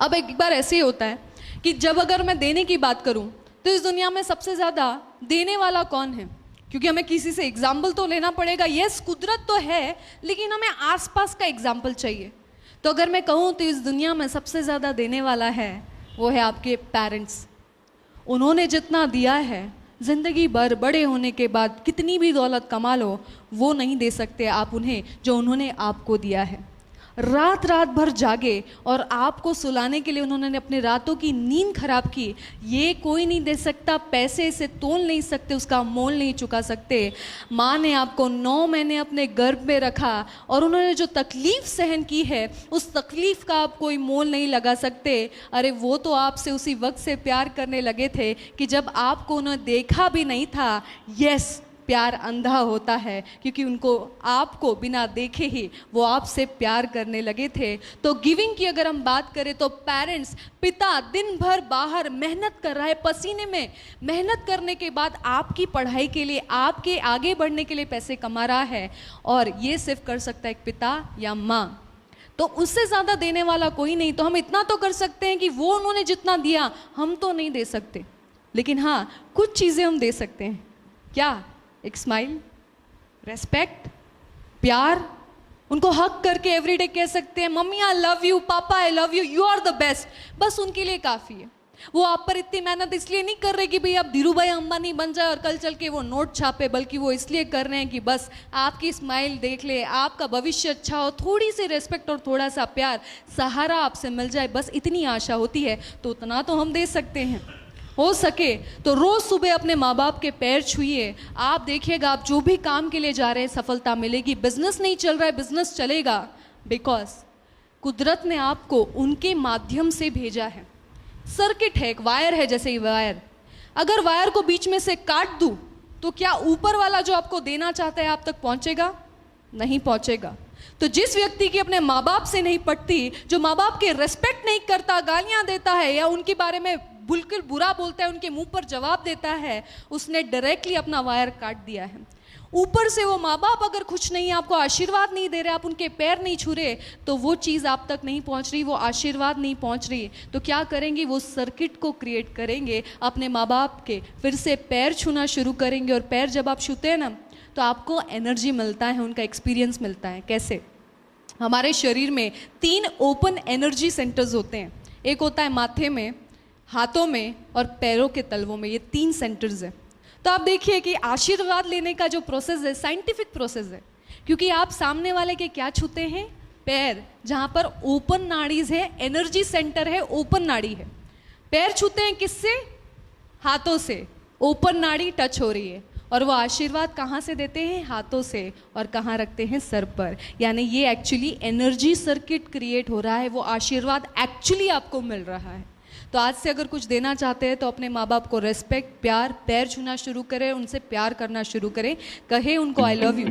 अब एक बार ऐसे ही होता है कि जब अगर मैं देने की बात करूं तो इस दुनिया में सबसे ज़्यादा देने वाला कौन है? क्योंकि हमें किसी से एग्जाम्पल तो लेना पड़ेगा। यस, कुदरत तो है, लेकिन हमें आसपास का एग्जाम्पल चाहिए। तो अगर मैं कहूँ तो इस दुनिया में सबसे ज़्यादा देने वाला है वो है आपके पेरेंट्स। उन्होंने जितना दिया है, ज़िंदगी भर बड़े होने के बाद कितनी भी दौलत कमा लो, वो नहीं दे सकते आप उन्हें जो उन्होंने आपको दिया है। रात रात भर जागे और आपको सुलाने के लिए उन्होंने अपने रातों की नींद खराब की, ये कोई नहीं दे सकता। पैसे से तोल नहीं सकते, उसका मोल नहीं चुका सकते। माँ ने आपको 9 महीने अपने गर्भ में रखा और उन्होंने जो तकलीफ़ सहन की है, उस तकलीफ़ का आप कोई मोल नहीं लगा सकते। अरे वो तो आपसे उसी वक्त से प्यार करने लगे थे कि जब आपको उन्होंने देखा भी नहीं था। यस, प्यार अंधा होता है, क्योंकि उनको आपको बिना देखे ही वो आपसे प्यार करने लगे थे। तो गिविंग की अगर हम बात करें तो पेरेंट्स, पिता दिन भर बाहर मेहनत कर रहा है, पसीने में मेहनत करने के बाद आपकी पढ़ाई के लिए, आपके आगे बढ़ने के लिए पैसे कमा रहा है, और ये सिर्फ कर सकता है एक पिता या माँ। तो उससे ज़्यादा देने वाला कोई नहीं। तो हम इतना तो कर सकते हैं कि वो उन्होंने जितना दिया हम तो नहीं दे सकते, लेकिन हाँ कुछ चीज़ें हम दे सकते हैं। क्या? एक स्माइल, रेस्पेक्ट, प्यार। उनको हक करके एवरीडे कह सकते हैं, mummy I love you, papa I love you, you are the best. बस उनके लिए काफ़ी है। वो आप पर इतनी मेहनत इसलिए नहीं कर रहे कि भाई आप धीरू भाई अंबानी बन जाए और कल चल के वो नोट छापे, बल्कि वो इसलिए कर रहे हैं कि बस आपकी स्माइल देख ले, आपका भविष्य अच्छा हो, थोड़ी सी रेस्पेक्ट और थोड़ा सा प्यार, सहारा आपसे मिल जाए, बस इतनी आशा होती है। तो उतना तो हम दे सकते हैं। हो सके तो रोज़ सुबह अपने माँ बाप के पैर छूइए। आप देखिएगा, आप जो भी काम के लिए जा रहे हैं सफलता मिलेगी। बिजनेस नहीं चल रहा है, बिजनेस चलेगा, बिकॉज कुदरत ने आपको उनके माध्यम से भेजा है। सर्किट है, एक वायर है, जैसे ही वायर, अगर वायर को बीच में से काट दूं तो क्या ऊपर वाला जो आपको देना चाहता है आप तक पहुंचेगा? नहीं पहुंचेगा। तो जिस व्यक्ति की अपने माँ बाप से नहीं पटती, जो माँ बाप के रेस्पेक्ट नहीं करता, गालियां देता है या उनके बारे में बिल्कुल बुरा बोलता है, उनके मुंह पर जवाब देता है, उसने डायरेक्टली अपना वायर काट दिया है। ऊपर से वो माँ बाप अगर खुश नहीं, आपको आशीर्वाद नहीं दे रहे, आप उनके पैर नहीं छू रहे, तो वो चीज़ आप तक नहीं पहुँच रही, वो आशीर्वाद नहीं पहुँच रही। तो क्या करेंगे? वो सर्किट को क्रिएट करेंगे अपने माँ बाप के, फिर से पैर छूना शुरू करेंगे। और पैर जब आप छूते हैं ना, तो आपको एनर्जी मिलता है, उनका एक्सपीरियंस मिलता है। कैसे? हमारे शरीर में 3 ओपन एनर्जी सेंटर्स होते हैं। एक होता है माथे में, हाथों में और पैरों के तलवों में। ये 3 सेंटर्स हैं। तो आप देखिए कि आशीर्वाद लेने का जो प्रोसेस है, साइंटिफिक प्रोसेस है, क्योंकि आप सामने वाले के क्या छूते हैं? पैर, जहाँ पर ओपन नाड़ीज है, एनर्जी सेंटर है, ओपन नाड़ी है। पैर छूते हैं किससे? हाथों से। ओपन नाड़ी टच हो रही है। और वो आशीर्वाद कहाँ से देते हैं? हाथों से। और कहाँ रखते हैं? सर पर। यानी ये एक्चुअली एनर्जी सर्किट क्रिएट हो रहा है, वो आशीर्वाद एक्चुअली आपको मिल रहा है। तो आज से अगर कुछ देना चाहते हैं तो अपने माँ बाप को रेस्पेक्ट, प्यार, पैर छूना शुरू करें, उनसे प्यार करना शुरू करें, कहें उनको आई लव यू।